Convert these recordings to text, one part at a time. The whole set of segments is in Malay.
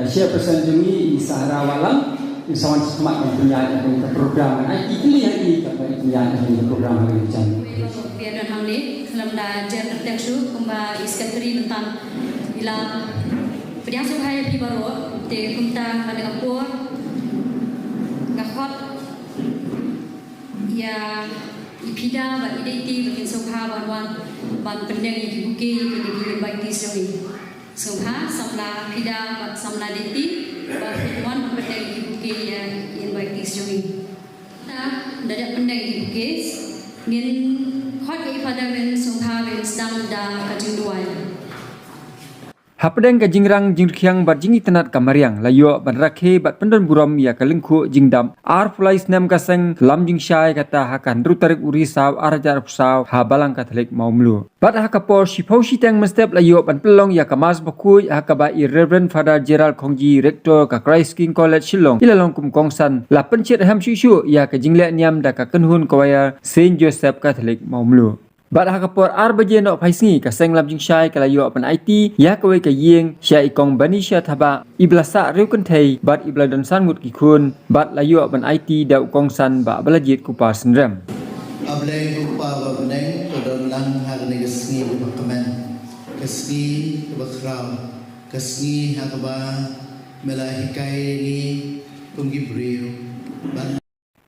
chairperson jungi Sahara Walam isawan semak penyanyi dengan program IT pilih hari kepada penyanyi dengan program hari ini. Biar dan hamil dalam dajer tertentu kumba iskatri tentang bila penyang sukai di baru te kumta pada kapur ngakot ya ipida ba identi bikin sukha banwan ban pendeng di buki di baik di sini sukha samla pida bat samla deti ban pendeng di buki yang baik di sini nah dari pendeng di buki ngin hot pada ben sukha ben sedang da kajinduai Hapadeng ka jingrang jingkhiang bat jingi tenat kamariang layo ban rakhe bat pendon buram ya kalengkhu jingdam ar fulais nam kaseng lam jingshai kata hakan rutarik uri saw arajar saw ha balang katalik maumlu bat hakapor shipau shitang mestep layo ban pelong ya kamas bakui hakaba Reverend Father Gerald Khongji rector ka Christ King College Shillong ilalong kum kongsan la pencet ham shishu ya ka jingle niam da ka kenhun kawaya Saint Joseph Catholic maumlu Bat hakapor arbaje no phaisngi ka seng lam jingshai kalayo apan IT ya kawai ka yeng sya ikong bani sya thaba iblasa reukan thei bat ibladan sangut ki khun bat layo apan IT da ukong san ba balajit ku pa senram ableng upa ba beneng todon lang harni kesni ba kemen kesni ba khrau kesni hakaba melahikai ni penggibriu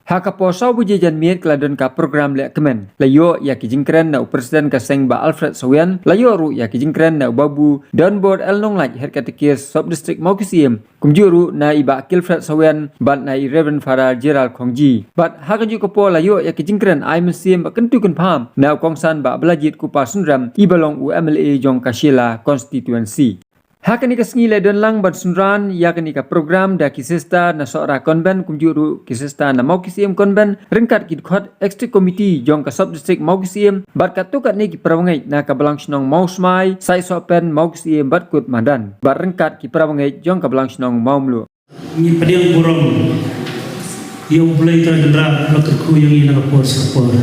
Hakapo sau bujejan miet keladon ka program le kemen layo ya kijingkren na presiden ka seng ba Alfred Sawian layo ru ya kijingkren na babu don board el nong laj her katekis sub district Maukisiem kumjuru na iba Kilfred Sawian bat na Reverend Father Gerald Khongji bat hakaju kapo layo ya kijingkren ai mesiem ba kentu kan pham na kongsan ba belajit ku pa sunram ibalong UMLA jong Kashila constituency Hakani ka sngi le don lang bat sunran yakani ka program da kisesta na sora konben kumjuru kisesta na Maukisiem konben rengkat kid khot extra committee jong ka sub district Maukisiem bat katukat ni ki prawangai na ka balang snong mausmai sai sopen Maukisiem bat kut madan bat rengkat ki prawangai jong ka balang snong maumlu ni padiang burong yang mulai tergendra lakerku yang ina kapor sapor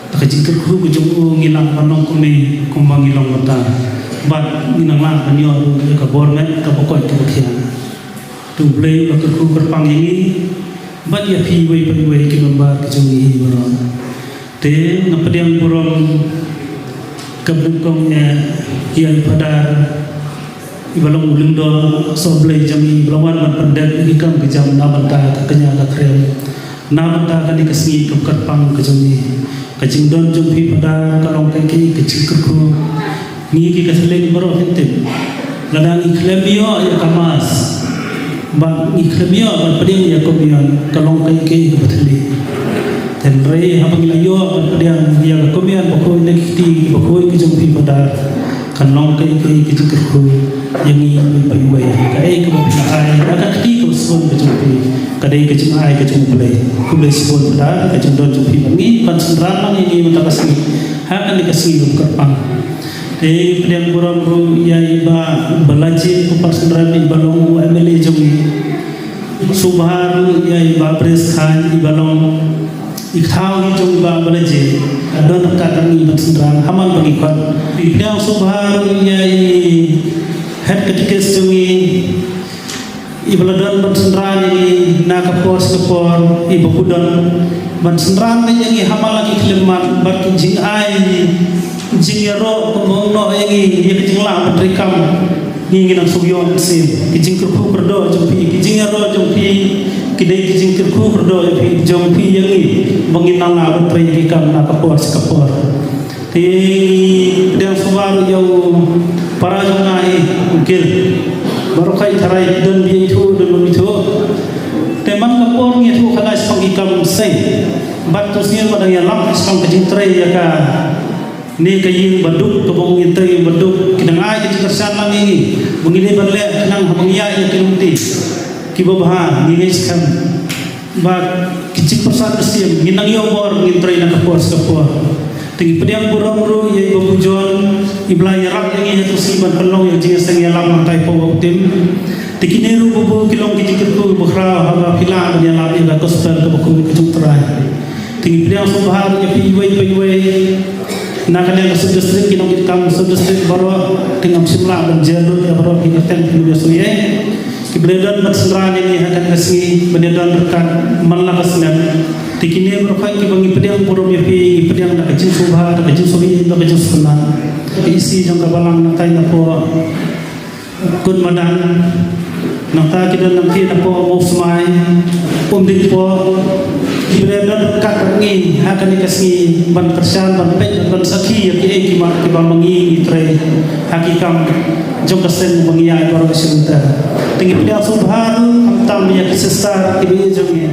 takajikku ku jong ngilang panong kumi kumbang ngilang mata bat minang lang kanyo ka bormet ka pokon ka bakyan tu play ka ku berpang ini bat ya pi wei ki membar ka jungi boron te ngapediang boron ka bengkong ya pada ibalong ulindo so play jami belawan man pendet ikam ke jam nabanta ka kenya ka krem nabanta ka ni kasni ka kerpang ka jungi ka jingdon jumpi pada kalong kaki ka cikku ni ki kaseleng baro hente ladang ikhlebio ya kamas ba ikhlebio ba peding ya komian kalong kai ke bathli ten rei habang layo ba peding ya komian bako nekti bako ki jumpi pada kalong kai ke ki cikku yang ni bai kai ke ba ai da kti ko son ba jumpi kadai ke jumai ke jumpai ku le son pada ke jumdon jumpi bangi konsentrasi ini mentakasi hakan dikasih kerpang pediang burang ru ya iba belaji kupar sendrami balong UMLA jongi subhar ya iba pres khan ibalong ikhau ni jong iba belaji don ka ni sendran haman bagi kan pediang subhar ya head ketikes jongi ibaladon ban sendran ini na kapor ibu kudon ban sendran ni hamal lagi kleman bat jing ai jingero komono yangi ya kijingla patrikam ni nginang sugyon sim kijingkerku berdo jompi kijingero jompi kidai kijingkerku berdo jompi yangi menginang la patrikam na kapor ti dan suwaru jauh para jongai ukil baru kai tarai dan dia itu dan itu teman kapor ni itu kana pangikam sei batusnya pada yang lam sang kijingtrai ya ka ni kayin baduk to bong intay baduk kinang ay ti kersan lang ini mengini berle nang hamangya ya kinuti kibabha ni guys kan ba kicik persan siem ginang yo bor ngintray na kapor tingi pediang burong ru ye babujon ibla yarak yang ini terus iban pelong yang jingas yang yalam mantai po tim tikini ru bubu kilong kijikku bukhra haba pila ban yalam ila kospel ke buku kecuk terai tingi pediang subhar ya pi wei na kanya sub-district kinong itkam sub-district baro tingam simla dan jalur ya baro kinten pinyo suye kibledan matsran ini akan kasih benedan rekan malagasnan tikine baro kai kibangi pediang borom ya pi pediang da kajin subha da kajin sobi da kajin sunan isi jang kabalang na tay na po kun madan nata kita nanti na po mo sumay din po Ibadah kat ngin akan dikasih ban persian ban pet ban sakhi ki ek kimat ki ban mangi itre hakikam jong kasen mangi ai baro sinta tingi dia subhan tam ya kisestar ki be jong ye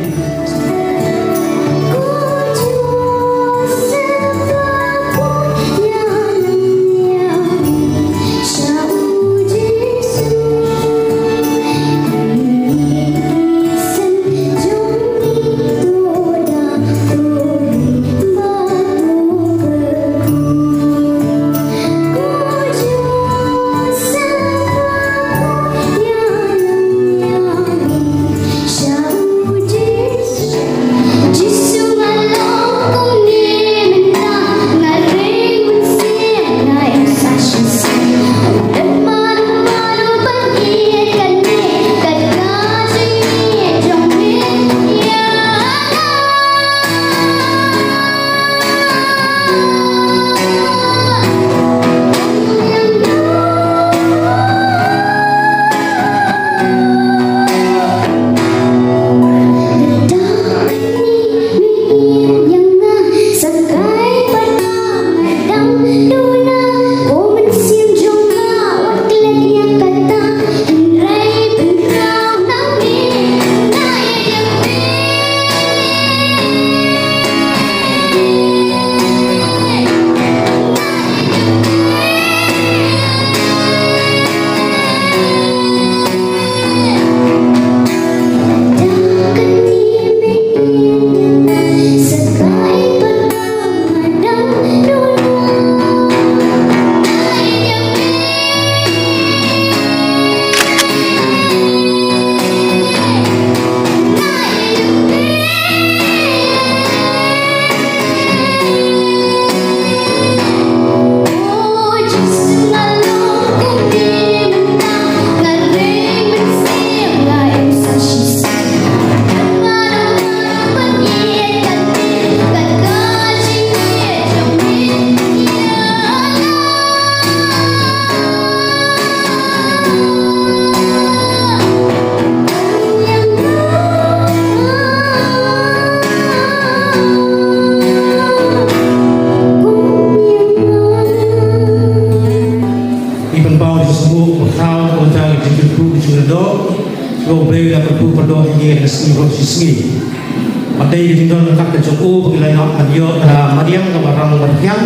Matei tinggal kat kecukup gila nak adio Mariam ke barang berpiang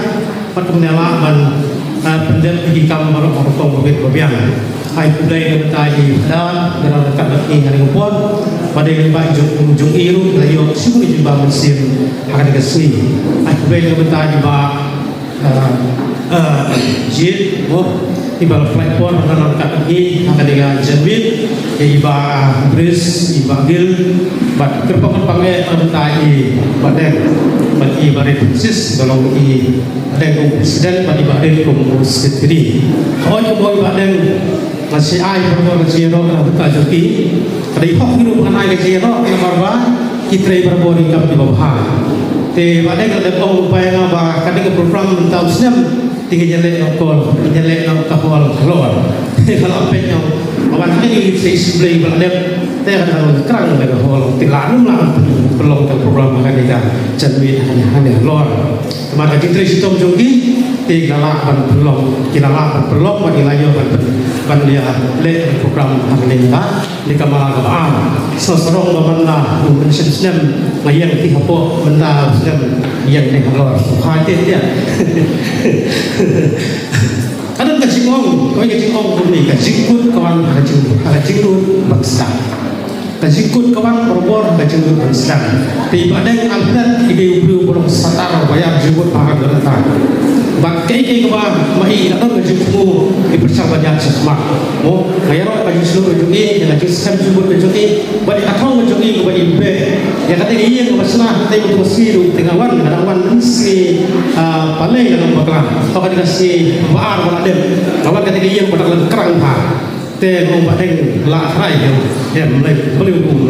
pat kemenela man pendek hikam barang orang berbet berpiang ai budai tai dan dalam dekat ini hari upon pada lembah jung iru layo sungguh jumpa mesin akan dikasih ai budai tai ba jid ibal platform dalam dekat ini akan dijanjin iba bris iba gil bat kerpakan pangai antai badeng bagi barit sis dalam i badeng presiden bagi badeng komus sendiri kau boy badeng masih ai berbuat zero na buka joki kadai hok hidup anai zero na barba kita berbuat di kap di bawah te badeng ada kau upaya ngaba kadai program tahun senam tinggi jelek okol jelek nak kahwal keluar kalau apa yang awan ini saya sebelah badengแต่เราครั้งเลยก็พอติดหลานเราเป็นลงจากโปรแกรมกันดีกันจันวีhanya lorมาจากที่สิตมจงกี้ตีกละบันเป็นลงกีฬาบันเป็นลงวันนี้ลายบันเดียเล่นโปรแกรมทางนี้นะนี่ก็มากับอ้ามสอดส่องบันดาดูเป็นเส้นเส้นมาอย่างที่เขาบอกบันดาเส้นอย่างในของเราพายเตี้ยkadang kacingong, kau kacingong tu ni kacingkut kawan kacingkut bangsa, kacingkut kawan perbor kacingkut bangsa. Tiba ada alhat ide ubu borong satar bayar jemput pakai berantah. Bakai kawan mai nak kacingku dipercayakan sesama. Mo bayar bagi seluruh jungi, jadi sistem jemput jungi, bagi atau jungi bagi ibe. Yang kata ini yang masalah kita itu mesti tengah wan, kadang wan mesti paling dalam kelam kau kan kasih baar pada dem kawan ketika ia pada kerang pa te ngom pada la rai ya mulai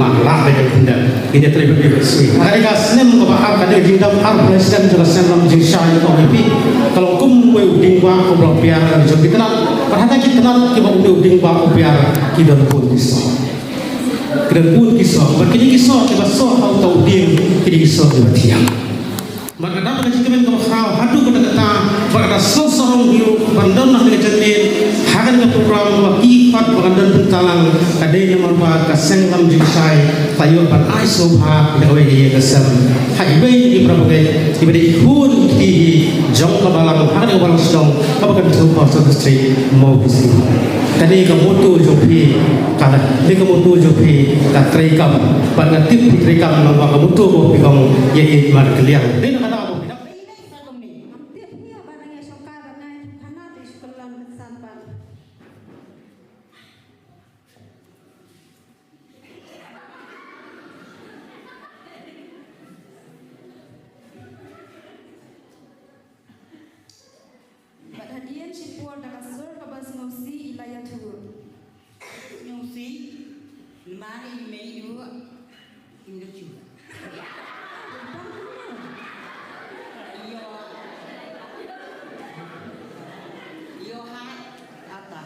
la dengan benda ini terlebih bersih ketika senem kau baar kada jingdam ar presiden juga senem jingsha itu lebih kalau kum we dingwa ko bro piar jadi kenal perhatian kita kenal kita dingwa ko piar kita pun kisah berkini kisah kita so au tau ding kini kisah kita tiang maka dapat kita kau hadu pada kata pada sesorong hiu bandon nak kejenin hakan ke program wakifat bandon bentalang ada yang membuat kaseng lam jingsai tayo pan aiso ha dewe ye kesem haibe di praboge diberi hun di jong kabalang hakan kabalang sedong apa kan tuh pasal street mau bisi tadi kamu jopi kala ni kamu jopi tak terikam pada tip terikam nang kamu tuh bikong ye mar keliang Hadian sipur dalam sur kabas ngosi ilaya tur. Ngosi, lemari mei dua, indo juga. Yo hat apa?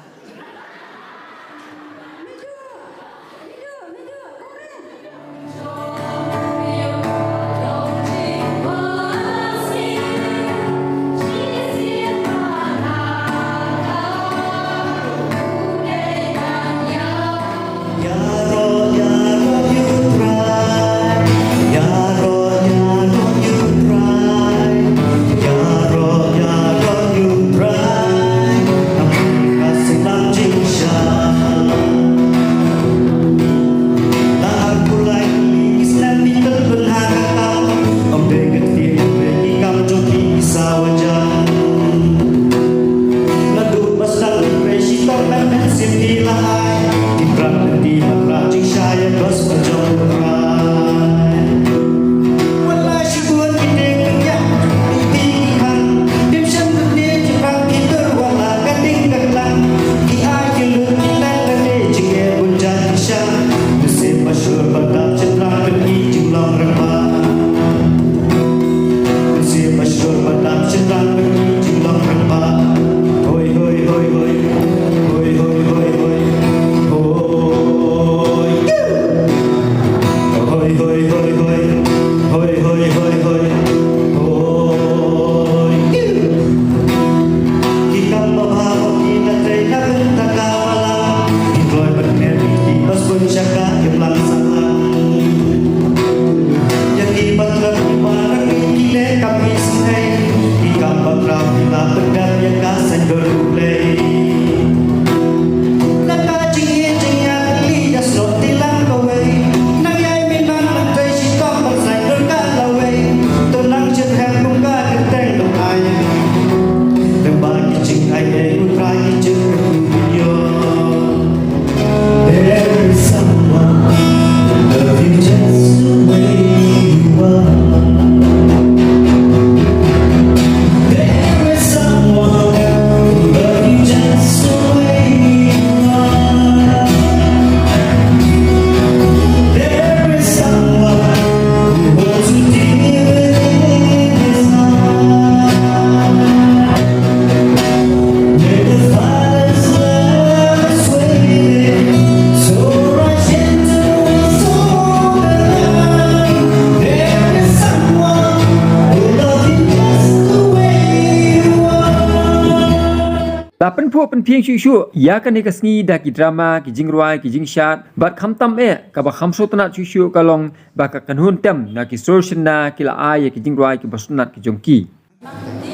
Lapan puk pen pieng shu ya kan ikas ngi dah ki drama ki jingruai ki jingshat bat kham tam ka ba kham so tana shu kalong ba ka kan hun tem na ki solution na ki la ai ki jingruai ki basunat ki jongki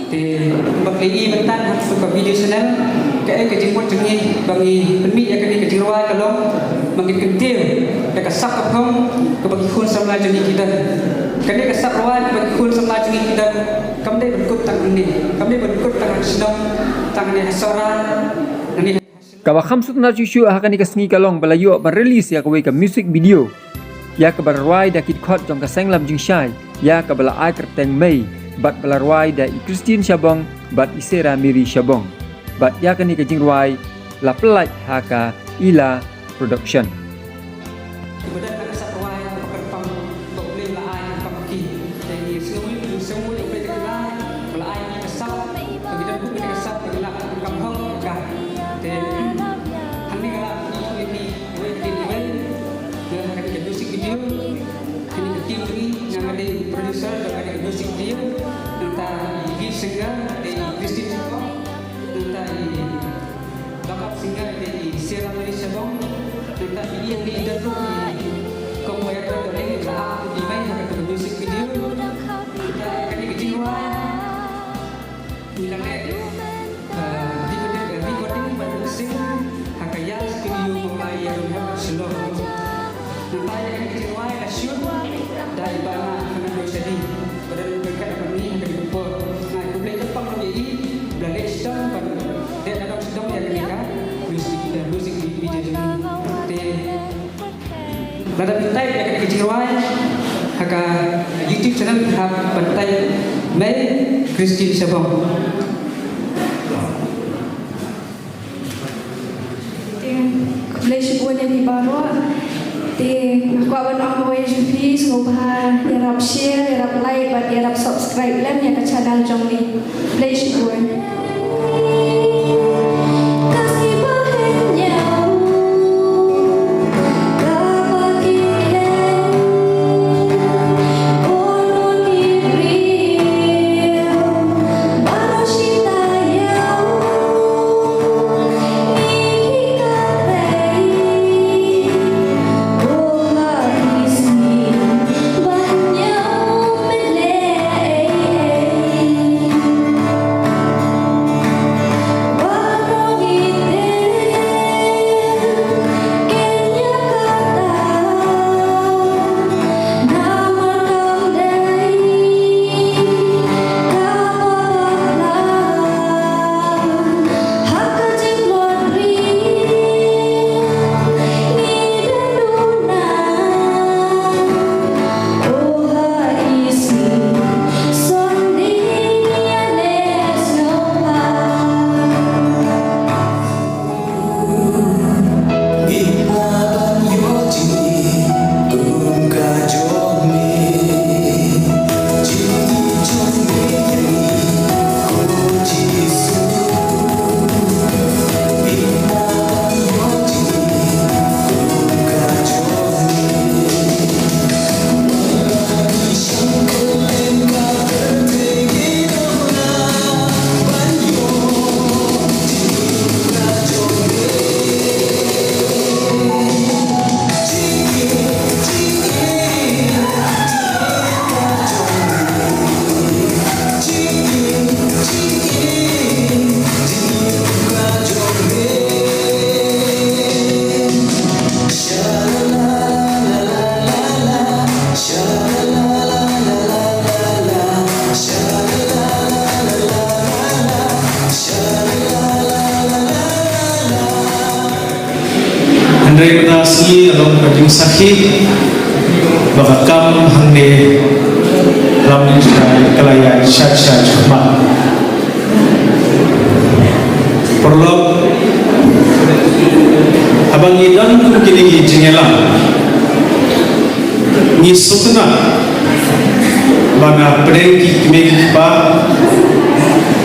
Di bagi mentan hak suka video channel ke jingput jengi bagi penmi ya kan ki jingruai kalong mangin kentil ya ka sak kapong ke bagi hun samla jengi kita kan ka sak ruai bagi hun samla jengi kita kam dai berkut tang ini kami berkut tang senong tang ni hasara ni Kawa khamsut na shu akan ikas ngi kalong balayo ban release ya ka we ka music video ya ka barwai da kit khot jong ka senglam jingshai ya ka bala ai kerteng mei bat balarwai da Christian Shabong bat isera miri Shabong bat yakani ke jingruai la pelaj haka ila production. Kemudian ada saprawai berkembang boleh laai kaki. Jadi semua boleh terkenal laai kesal. Begitu pun kesal terkenal kampung kah. Dan kami kalau ini boleh dijual dan akan diproduksi video. Kini tim ini yang ada produser dan ada produksi video. Tentang ini single dari Christine Shabong, tentang ini backup single dari Sierra Mary Shabong, tentang ini yang diinterview kung may ito rin sa di may nakatulong music video kani kecilwan bilangnya recording production hakaya studio mulai yang slow nanti kani kecilwan na shoot dari bana kena sedih pada dekat kami akan dikumpul nah publik Jepang lagi belanja sedang dia ada sedang yang nikah musik video ini Lada pentai akan kejirwai haka YouTube channel hak pentai Mei Christine Shabong. Boleh syukur dari baru. Aku akan awal jupi semoga yarap share, yarap like, dan yarap subscribe lem yang ke channel jom ni. Boleh syukur. Andre Udasi along Kajing Sakhi Bakakam Hande Ramlin Kalaya Syad Ahmad Prolog Abang Idan kini jingela Ni sukna Bana Prengki Kimeki Pa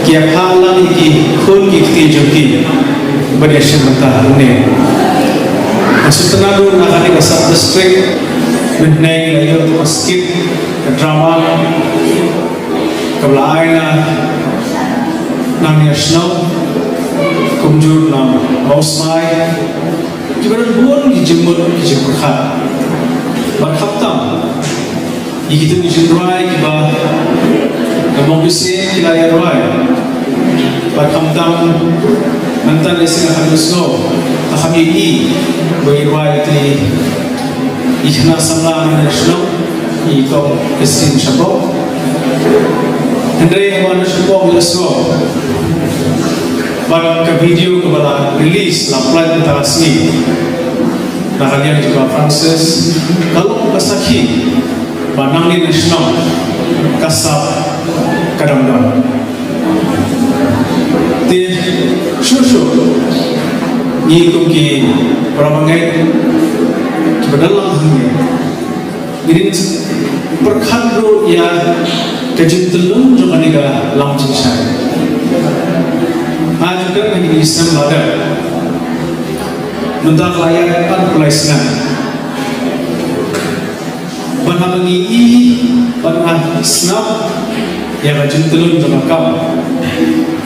Kia Halang Ki Khun Ki Kti Joki Beriasyam Mata Hane Maksudnya dulu nak ada sub district, mengenai layu masjid, drama, kebelakang nam nasional, kumjur nam mausmai, juga bukan dijemput khat, berkhatam, itu dijemput kita, ngomong bisnya kita yaruai, berkhatam, mantan desa harusno, kami ini berwai di ikhna samla nasional itu Christine Shabong Andre Wan Shabong Yasno pada video kepada rilis laporan terasmi nakalian juga Francis kalau kasaki banang di nasional kasab kadang-kadang Syusyuk Ngikum ki Peramangai Kebenalang hangnya Girin Perkhadru ya Kajin telung Jom aniga Lam cincang Ajudan Hagi Islam lada Nuntak layak Pan pulai senang Banhabangi I Banhah Islam Yang kajin telung Jom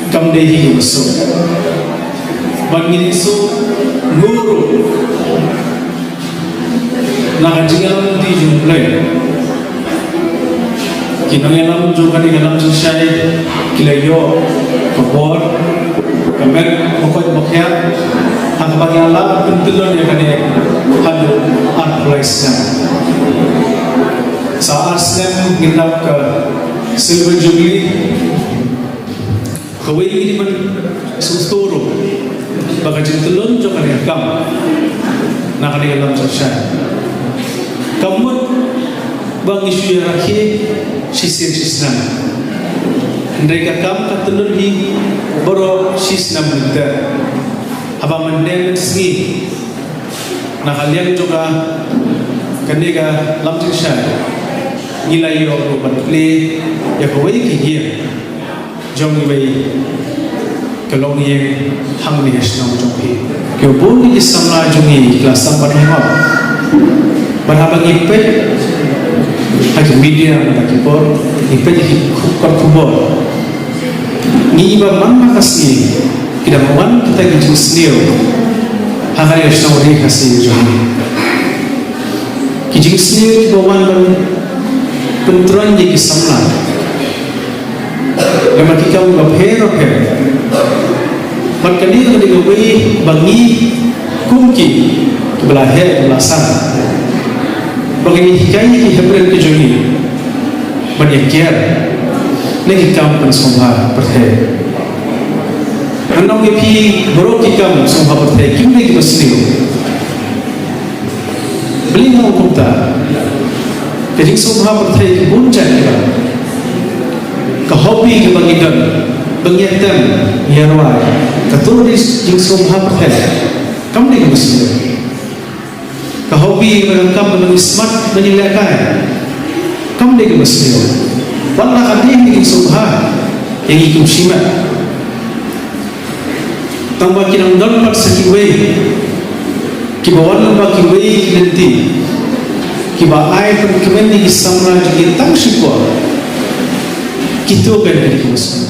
kam dehi masuk bangin isu guru nak jangan di jumlah kinangan juga di dalam susai kilayo kabor kamer pokok pokoknya hak bagi Allah pentilon yang kini halu artplace saat Islam menginap ke silver jubilee kawai ini man susturu baka jintelon jo kani kam na kani alam susah kamu bang isu yang rakhi sisir sisna mereka kam katulun di boro sisna muda apa mendeng sini na kalian juga kani ka lam susah nilai yo batli ya kawai kihir jom ni kalau ni hang ni senang jom pi kau pun ni samla jungi kelas sampai hingga berapa ngipet hak media nak kipor ngipet hikukar kubor ni iba mana kasih kita mawan kita kijung senior hak yang senang ni kasih jungi kijung senior kita mawan penturan jadi samla Lama kita berpero Mat kali kali gawe bangi kumki belahir belasan. Bagi hikayat ki hebren ke joni. Banyak kiar. Lagi kam pensomha perhe. Anong ki boro ki kam somha perhe kim lagi basliu. Beli mau kumta. Jadi somha perhe ki buncan kita. Hobi ke bagidan pengiatan yarwai ketulis jing somha perhel kam ni muslim hobi merangkap dengan smart menilaikan kam ni muslim wala kadih ni somha yang ikum simat tambah kinang dapat sekiwe kibawan lamba kiwe kinenti kiba ai perkemen ni samra jing tang sikwa kita beri khusus.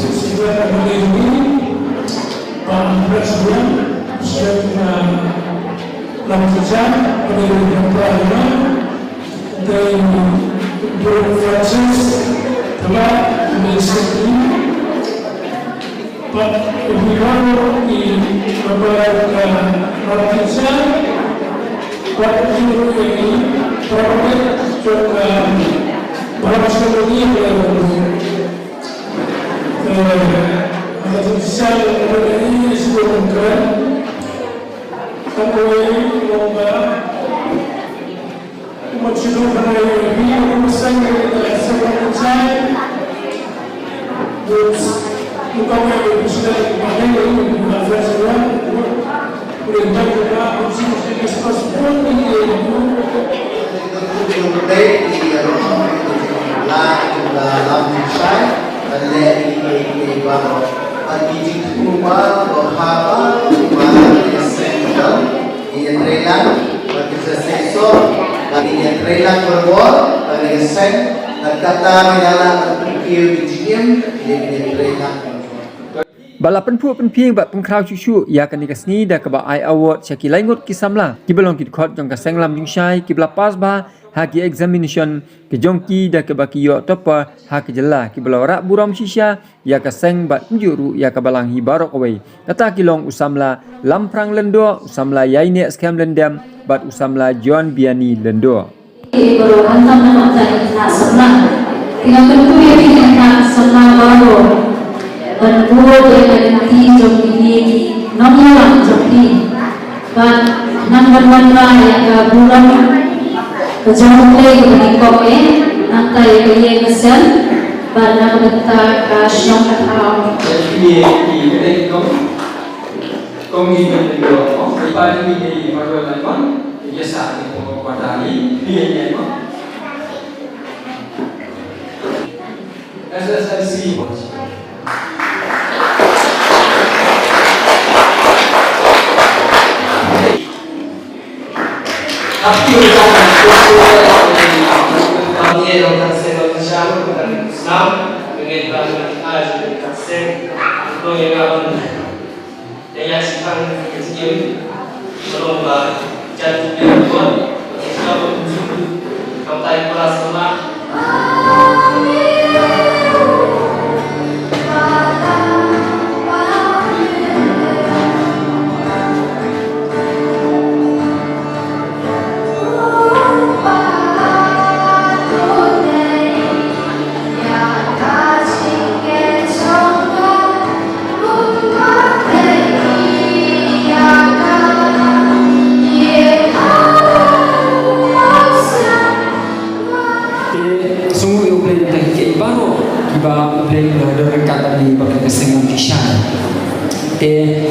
Saya ini sebelum keren, kami lomba macam mana ini urusan kita sebelum saya, terus bukan yang sudah dipakai ini bukan sesuatu, perintah kita harus diskus pun ini. Balapan pu penpieng bat pengkrau cucu ya kan dikasni dah ke ai award syaki laingut kisamla kibalong kit jong ka senglam jing syai kibla pas ba haki examination ke jongki dah ke baki yo topa haki jelah kibla rak buram shisha ya ka seng bat njuru ya ka balang hi barok away kata kilong usamla lamprang lendo usamla yaine skam lendam bat usamla John Biani lendo baru hantam nama saya nak sebelah tidak tentu yang nak sebelah baru dan buat dia nanti jom ini nomor jom ini dan number one lah yang bulan kejauhan lagi bagi kau nanti yang kesen dan nak kita syok atau công nghiệp này được có ba mươi nghìn mà rồi lại mất thì gia sản thì một quả đá đi tiền này mất SSLC Tapi ucapan kami yang tersebar bersama dengan Islam dengan bahasa kasih untuk yang dengan sifat kecil berlomba jatuh di luar kita berjumpa kau tahu kelas rumah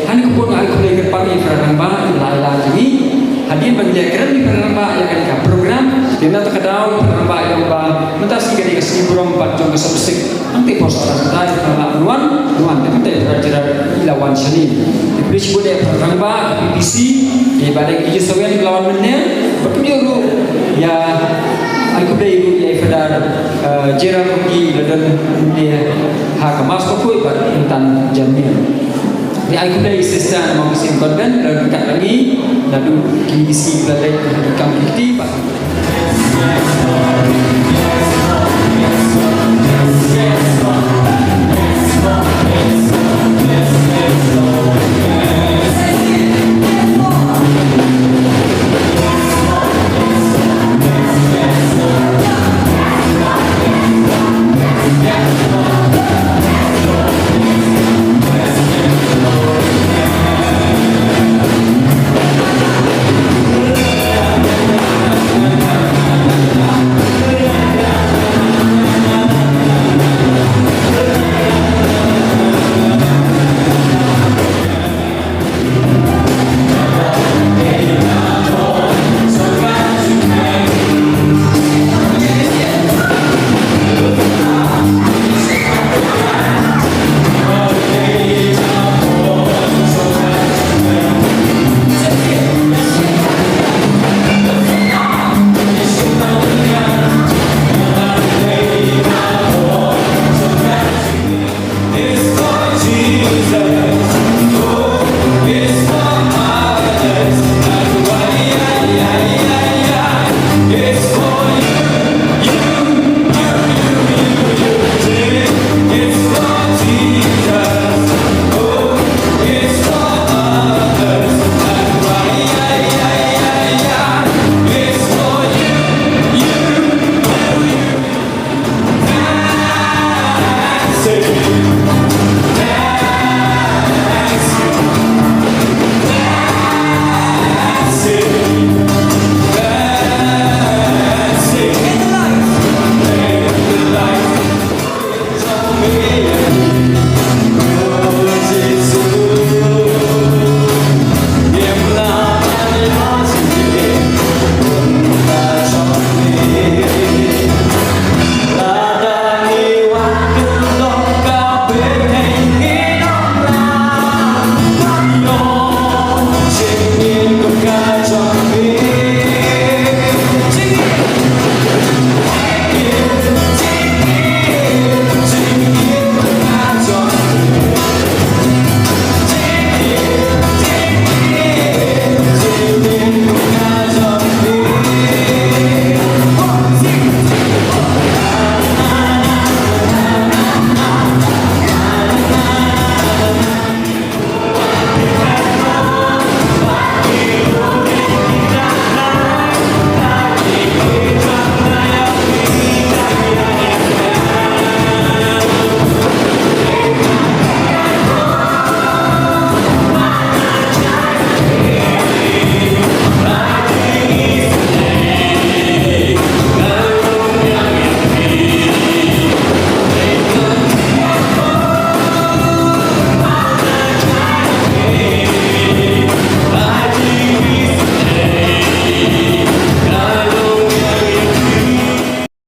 hani ko pun ay kulay ke pagi pranamba lala lagi hadir bagi keren di pranamba yang ada program dina ta kadau pranamba yang ba mentasi gadi kasih burung pat jong kesepsik nanti pos orang tadi pranamba nuan tete raja ilawan shani diberi bude pranamba BBC di balik di sawen lawan mennya berkunjung ya aku dah ibu ya fedar jera pergi dan dia hak mas kokoi bar tentang jamin ni aku dah isestan mau mesin konven dan dekat lagi lalu kisi belai di kampung kita